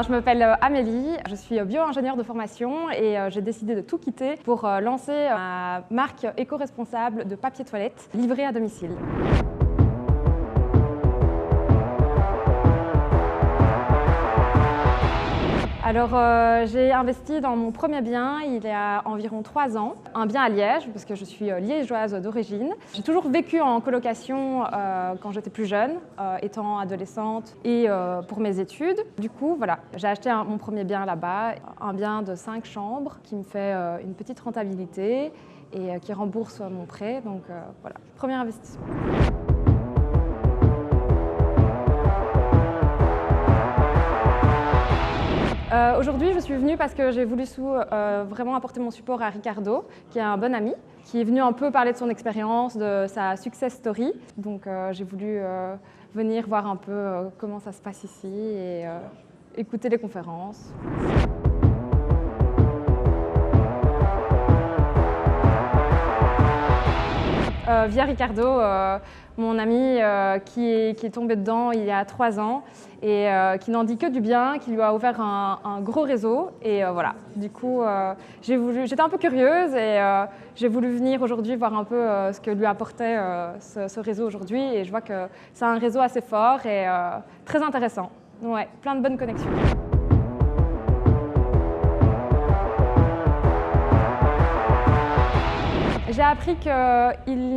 Je m'appelle Amélie, je suis bio-ingénieure de formation et j'ai décidé de tout quitter pour lancer ma marque éco-responsable de papier toilette livré à domicile. Alors, j'ai investi dans mon premier bien il y a environ 3 ans, un bien à Liège, parce que je suis liégeoise d'origine. J'ai toujours vécu en colocation quand j'étais plus jeune, étant adolescente et pour mes études. Du coup, voilà, j'ai acheté mon premier bien là-bas, un bien de 5 chambres qui me fait une petite rentabilité et qui rembourse mon prêt. Donc voilà, premier investissement. Aujourd'hui, je suis venue parce que j'ai voulu vraiment apporter mon support à Ricardo, qui est un bon ami, qui est venu un peu parler de son expérience, de sa success story. Donc j'ai voulu venir voir un peu comment ça se passe ici et écouter les conférences. Via Ricardo, mon ami qui est tombé dedans il y a 3 ans et qui n'en dit que du bien, qui lui a ouvert un gros réseau. Et voilà, du coup, j'étais un peu curieuse et j'ai voulu venir aujourd'hui voir un peu ce que lui apportait ce réseau aujourd'hui. Et je vois que c'est un réseau assez fort et très intéressant. Ouais, plein de bonnes connexions. J'ai appris qu'il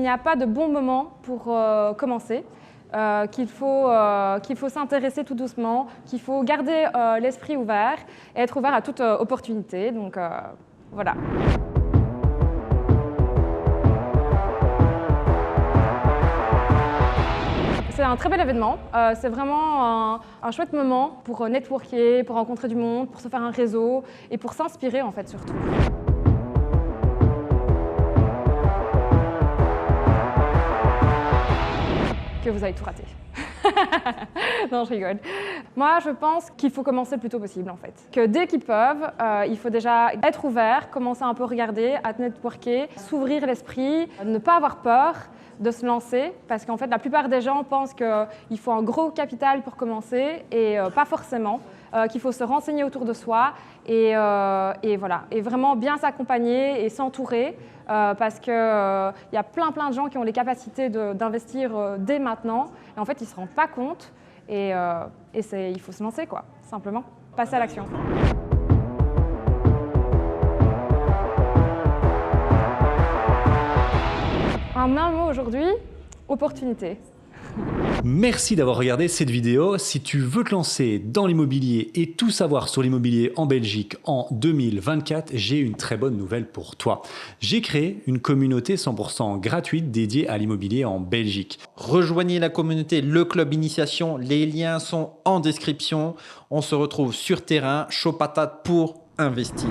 n'y a pas de bon moment pour commencer, qu'il faut s'intéresser tout doucement, qu'il faut garder l'esprit ouvert et être ouvert à toute opportunité. Donc voilà. C'est un très bel événement, c'est vraiment un chouette moment pour networker, pour rencontrer du monde, pour se faire un réseau et pour s'inspirer en fait surtout. Que vous avez tout raté. Non, je rigole. Moi, je pense qu'il faut commencer le plus tôt possible, en fait. Que dès qu'ils peuvent, il faut déjà être ouvert, commencer un peu à regarder, à networker, s'ouvrir l'esprit, ne pas avoir peur de se lancer, parce qu'en fait, la plupart des gens pensent qu'il faut un gros capital pour commencer, et pas forcément. Qu'il faut se renseigner autour de soi et voilà, et vraiment bien s'accompagner et s'entourer parce qu'il y a plein de gens qui ont les capacités d'investir dès maintenant et en fait ils ne se rendent pas compte et il faut se lancer quoi, simplement, passer à l'action. En un mot aujourd'hui, opportunité. Merci d'avoir regardé cette vidéo. Si tu veux te lancer dans l'immobilier et tout savoir sur l'immobilier en Belgique en 2024, j'ai une très bonne nouvelle pour toi. J'ai créé une communauté 100% gratuite dédiée à l'immobilier en Belgique. Rejoignez la communauté Le Club Initiation, les liens sont en description. On se retrouve sur terrain, chaud patate pour investir.